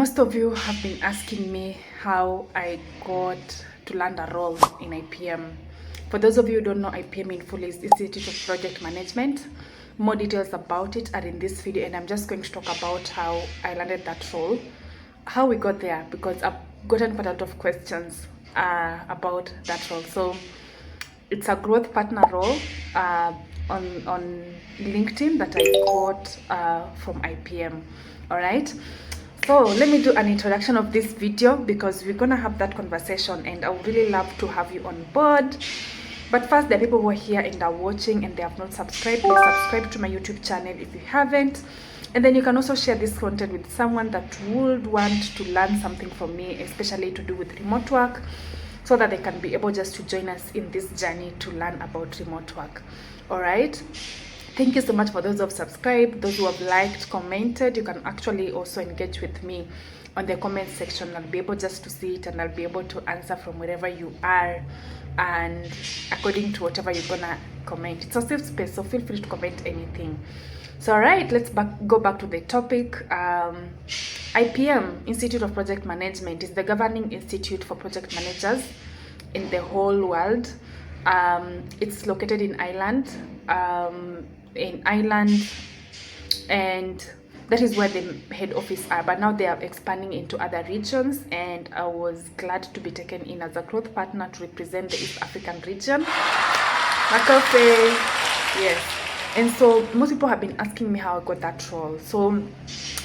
Most of you have been asking me how I got to land a role in IPM. For those of you who don't know, IPM in full is Institute of Project Management. More details about it are in this video, and I'm just going to talk about how I landed that role, how we got there, because I've gotten quite a lot of questions about that role. So it's a growth partner role on LinkedIn that I got from IPM. All right. So let me do an introduction of this video because we're gonna have that conversation, and I would really love to have you on board. But first, there are people who are here and are watching and they have not subscribed. Please subscribe to my YouTube channel if you haven't. And then you can also share this content with someone that would want to learn something from me, especially to do with remote work, so that they can be able just to join us in this journey to learn about remote work. All right. Thank you so much for those who have subscribed, those who have liked, commented. You can actually also engage with me on the comment section. I'll be able just to see it, and I'll be able to answer from wherever you are and according to whatever you're gonna comment. It's a safe space, so feel free to comment anything. So all right, let's go back to the topic. IPM, Institute of Project Management, is the governing institute for project managers in the whole world. It's located in Ireland, and that is where the head office are, but now they are expanding into other regions, and I was glad to be taken in as a growth partner to represent the East African region. Makofe, yes. And so most people have been asking me how I got that role. So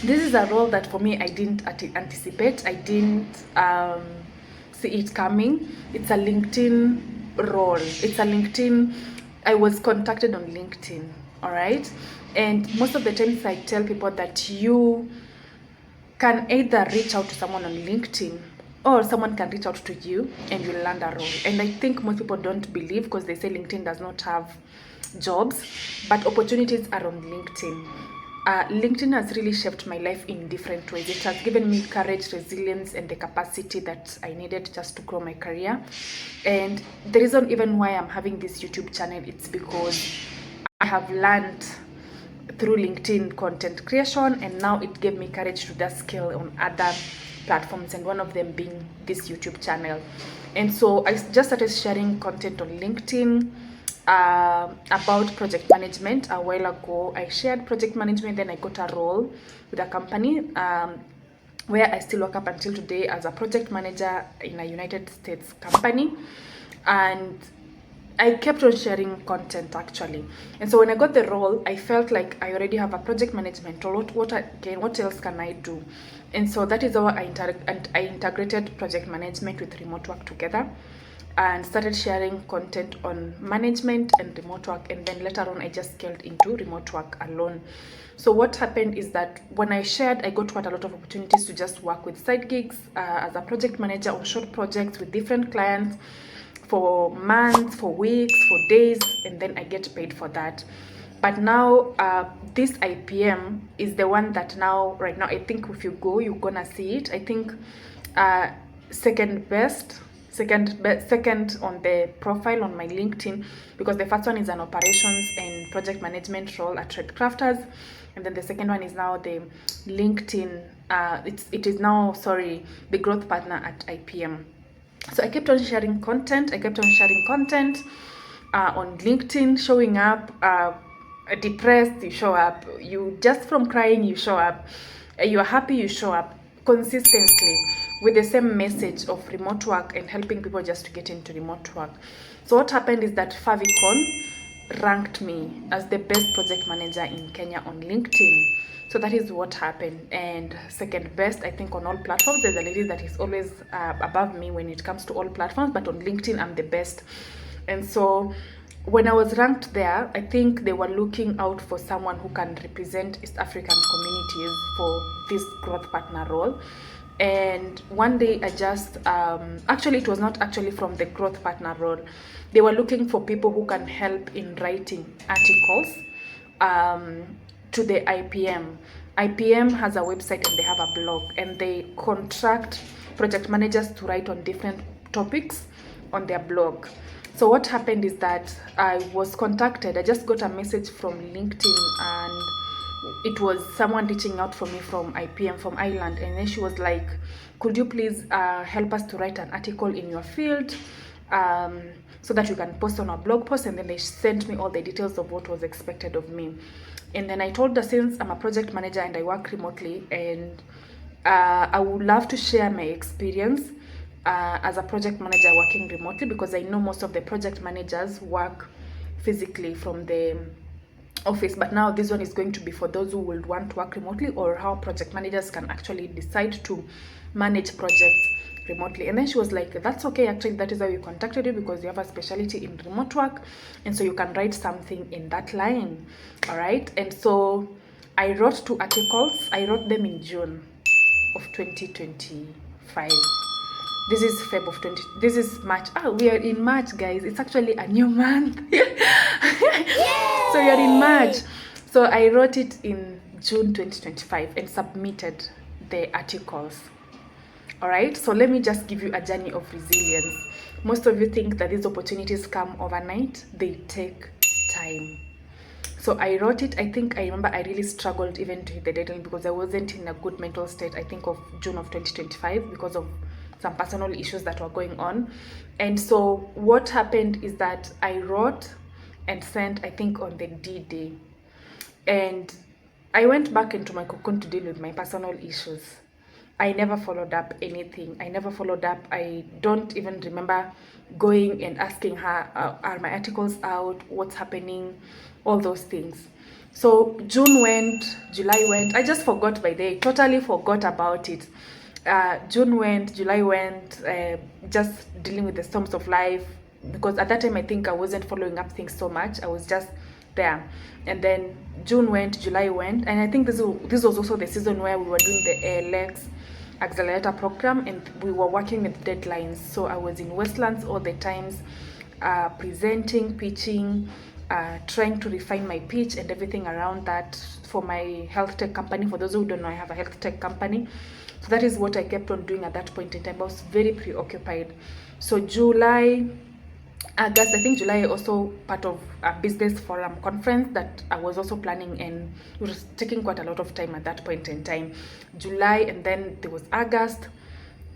this is a role that for me I didn't anticipate. I didn't see it coming. It's a LinkedIn role. It's a LinkedIn. I was contacted on LinkedIn. All right. And most of the times I tell people that you can either reach out to someone on LinkedIn or someone can reach out to you and you land a role. And I think most people don't believe because they say LinkedIn does not have jobs, but opportunities are on LinkedIn. LinkedIn has really shaped my life in different ways. It has given me courage, resilience, and the capacity that I needed just to grow my career. And the reason even why I'm having this YouTube channel, it's because I have learned through LinkedIn content creation, and now it gave me courage to just scale on other platforms, and one of them being this YouTube channel. And so I just started sharing content on LinkedIn about project management. A while ago I shared project management, then I got a role with a company where I still work up until today as a project manager in a United States company, and I kept on sharing content actually. And so when I got the role, I felt like I already have a project management role. What else can I do? And so that is how I integrated project management with remote work together, and started sharing content on management and remote work. And then later on, I just scaled into remote work alone. So what happened is that when I shared, I got quite a lot of opportunities to just work with side gigs as a project manager on short projects with different clients for months, for weeks, for days, and then I get paid for that. But now this IPM is the one that right now I think if you go, you're gonna see it. I think second on the profile on my LinkedIn, because the first one is an operations and project management role at Trade Crafters, and then the second one is now the LinkedIn it is now the growth partner at IPM. So I kept on sharing content. on LinkedIn, showing up. Depressed, you show up. You just from crying, you show up. You are happy, you show up consistently with the same message of remote work and helping people just to get into remote work. So what happened is that Favicon ranked me as the best project manager in Kenya on LinkedIn. So that is what happened. And second best, I think, on all platforms. There's a lady that is always above me when it comes to all platforms, but on LinkedIn, I'm the best. And so when I was ranked there, I think they were looking out for someone who can represent East African communities for this growth partner role. And one day I just, actually it was not actually from the growth partner role. They were looking for people who can help in writing articles to the IPM. IPM has a website and they have a blog, and they contract project managers to write on different topics on their blog. So what happened is that I was contacted. I just got a message from LinkedIn, and it was someone reaching out for me from IPM, from Ireland, and then she was like, could you please help us to write an article in your field, so that you can post on our blog post. And then they sent me all the details of what was expected of me. And then I told her, since I'm a project manager and I work remotely, and I would love to share my experience as a project manager working remotely, because I know most of the project managers work physically from the office, but now this one is going to be for those who would want to work remotely, or how project managers can actually decide to manage projects remotely. And then she was like, that's okay, actually that is how we contacted you, because you have a specialty in remote work, and so you can write something in that line. All right. And so I wrote 2 articles. I wrote them in June of 2025. This is Feb of 20, this is March. We are in March, guys. It's actually a new month. So we are in March. So I wrote it in June 2025 and submitted the articles. All right, so let me just give you a journey of resilience. Most of you think that these opportunities come overnight. They take time. So I wrote it. I think I remember I really struggled even to hit the deadline, because I wasn't in a good mental state, I think of June of 2025, because of some personal issues that were going on. And so what happened is that I wrote and sent, I think, on the D-Day. And I went back into my cocoon to deal with my personal issues. I never followed up anything. I never followed up. I don't even remember going and asking her, are my articles out? What's happening? All those things. So June went, July went. I just forgot by day. Totally forgot about it. June went, July went, just dealing with the storms of life. Because at that time, I think I wasn't following up things so much. I was just there. And then June went, July went. And I think this was also the season where we were doing the ALX accelerator program, and we were working with deadlines. So I was in Westlands all the times, presenting, pitching, trying to refine my pitch and everything around that for my health tech company. For those who don't know, I have a health tech company. So that is what I kept on doing at that point in time. I was very preoccupied. So July, August, I think July, also part of a business forum conference that I was also planning, and it was taking quite a lot of time at that point in time. July, and then there was August.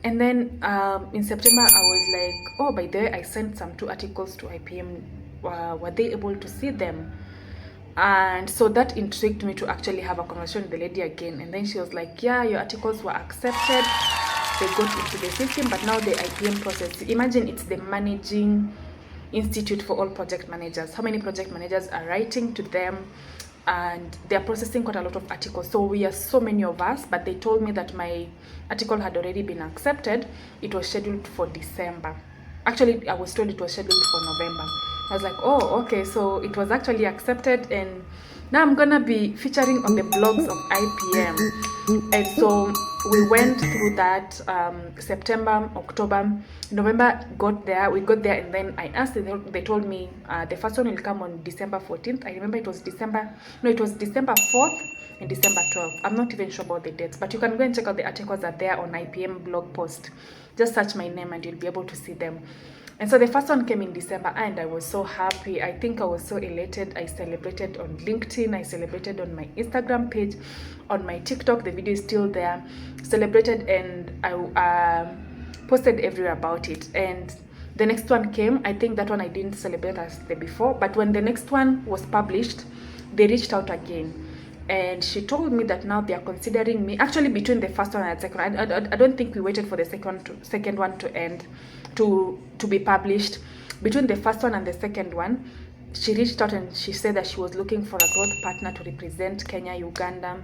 And then in September, I was like, oh, by the way, I sent some 2 articles to IPM. Were they able to see them? And so that intrigued me to actually have a conversation with the lady again. And then she was like, yeah, your articles were accepted. They got into the system, but now the IPM process. Imagine it's the managing institute for all project managers. How many project managers are writing to them, and they're processing quite a lot of articles. So we are so many of us, but they told me that my article had already been accepted. It was scheduled for December. Actually, I was told it was scheduled for November. I was like, oh, okay, so it was actually accepted, and now I'm gonna be featuring on the blogs of IPM. And so we went through that, September, October, November, we got there, and then I asked, they told me the first one will come on December 14th. I remember it was December 4th and December 12th. I'm not even sure about the dates, but you can go and check out the articles are there on IPM blog post. Just search my name and you'll be able to see them. And so the first one came in December, and I was so happy. I think I was so elated. I celebrated on LinkedIn. I celebrated on my Instagram page, on my TikTok. The video is still there. Celebrated, and I posted everywhere about it. And the next one came. I think that one I didn't celebrate as the before. But when the next one was published, they reached out again. And she told me that now they are considering me. Actually, between the first one and the second, I don't think we waited for the second one to end, to be published. Between the first one and the second one, she reached out and she said that she was looking for a growth partner to represent Kenya, Uganda,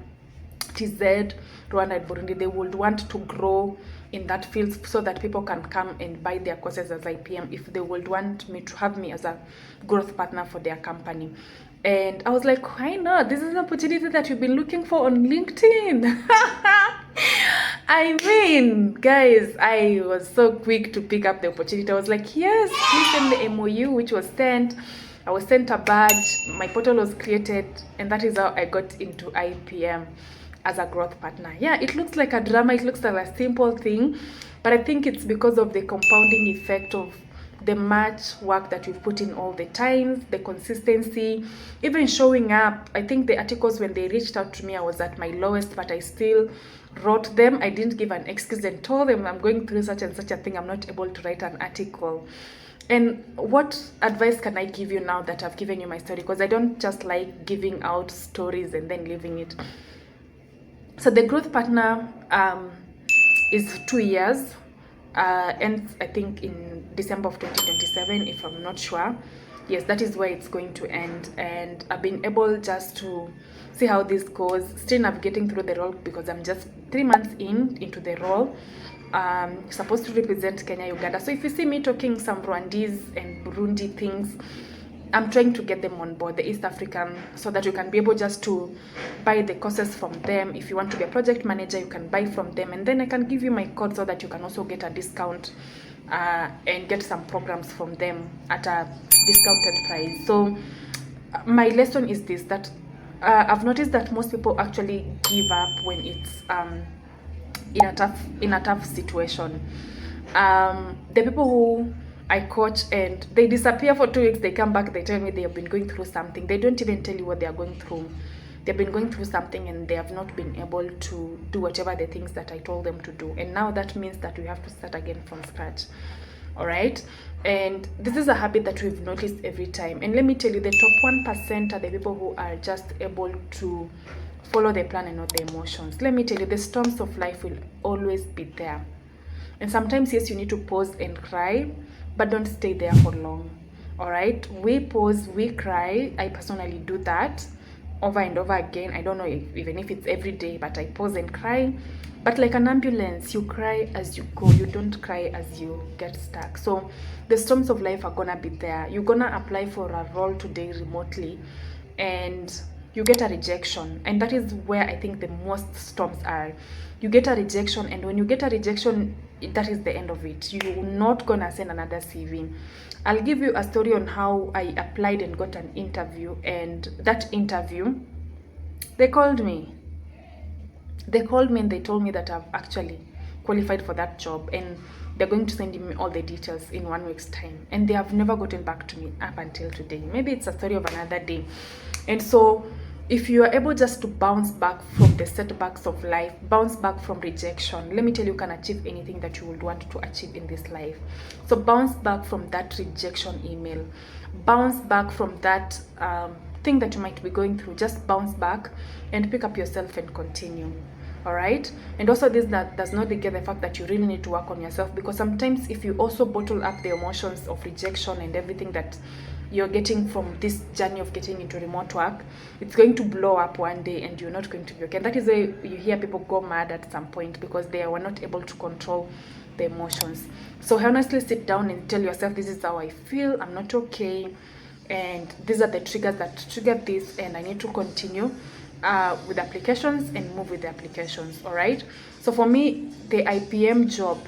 TZ, Rwanda, and Burundi. They would want to grow in that field so that people can come and buy their courses as IPM if they would want me to have me as a growth partner for their company. And I was like, why not? This is an opportunity that you've been looking for on LinkedIn. I mean, guys, I was so quick to pick up the opportunity. I was like, yes, please send the MOU, which was sent. I was sent a badge. My portal was created. And that is how I got into IPM as a growth partner. Yeah, it looks like a drama. It looks like a simple thing. But I think it's because of the compounding effect of the much work that we've put in all the times, the consistency, even showing up. I think the articles, when they reached out to me, I was at my lowest, but I still wrote them. I didn't give an excuse and told them I'm going through such and such a thing, I'm not able to write an article. And what advice can I give you now that I've given you my story? Because I don't just like giving out stories and then leaving it. So the growth partner is 2 years, ends I think in December of 2027, if I'm not sure. Yes, that is where it's going to end. And I've been able just to see how this goes, still navigating through the role, because I'm just 3 months into the role. Supposed to represent Kenya, Uganda. So if you see me talking some Rwandese and Burundi things, I'm trying to get them on board, the East African, so that you can be able just to buy the courses from them. If you want to be a project manager, you can buy from them, and then I can give you my code so that you can also get a discount and get some programs from them at a discounted price. So my lesson is this, that I've noticed that most people actually give up when it's in a tough situation. The people who I coach and they disappear for 2 weeks, they come back, they tell me they have been going through something. They don't even tell you what they are going through. They've been going through something and they have not been able to do whatever the things that I told them to do. And now that means that we have to start again from scratch. All right. And this is a habit that we've noticed every time. And let me tell you, the top 1% are the people who are just able to follow the plan and not the emotions. Let me tell you, the storms of life will always be there. And sometimes, yes, you need to pause and cry, but don't stay there for long. All right. We pause, we cry. I personally do that over and over again. I don't know even if it's every day, but I pause and cry. But like an ambulance, you cry as you go. You don't cry as you get stuck. So the storms of life are gonna be there. You're gonna apply for a role today remotely, and you get a rejection. And that is where I think the most storms are. You get a rejection, and when you get a rejection, that is the end of it. You're not gonna send another CV. I'll give you a story on how I applied and got an interview. And that interview, they called me and they told me that I've actually qualified for that job, and they're going to send me all the details in 1 week's time. And they have never gotten back to me up until today. Maybe it's a story of another day. And so if you are able just to bounce back from the setbacks of life, bounce back from rejection, let me tell you, you can achieve anything that you would want to achieve in this life. So bounce back from that rejection email, bounce back from that thing that you might be going through. Just bounce back and pick up yourself and continue. All right. And also this does not negate the fact that you really need to work on yourself, because sometimes if you also bottle up the emotions of rejection and everything that you're getting from this journey of getting into remote work, it's going to blow up one day and you're not going to be okay. And that is why you hear people go mad at some point, because they were not able to control the emotions. So honestly, sit down and tell yourself, this is how I feel, I'm not okay, and these are the triggers that trigger this, and I need to continue with applications and move with the applications. All right. So for me, the IPM job,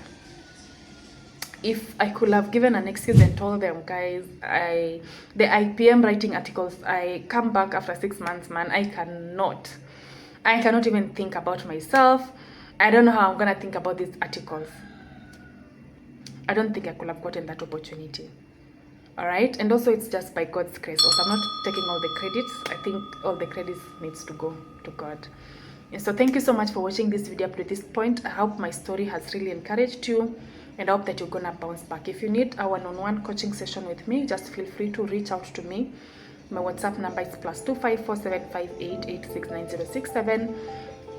if I could have given an excuse and told them, guys, the IPM writing articles, I come back after 6 months, man, I cannot even think about myself. I don't know how I'm gonna think about these articles. I don't think I could have gotten that opportunity. All right. And also, it's just by God's grace. Also, I'm not taking all the credits. I think all the credits needs to go to God. And so thank you so much for watching this video up to this point. I hope my story has really encouraged you, and I hope that you're gonna bounce back. If you need a one-on-one coaching session with me, just feel free to reach out to me. My WhatsApp number is +25475886967.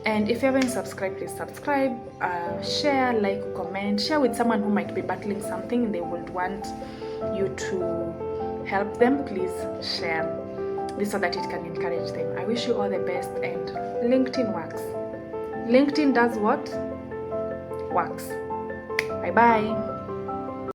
And if you haven't subscribed, please subscribe, share, like, comment, share with someone who might be battling something and they would want you to help them. Please share this so that it can encourage them. I wish you all the best, and LinkedIn works. LinkedIn does what? Works. Bye bye.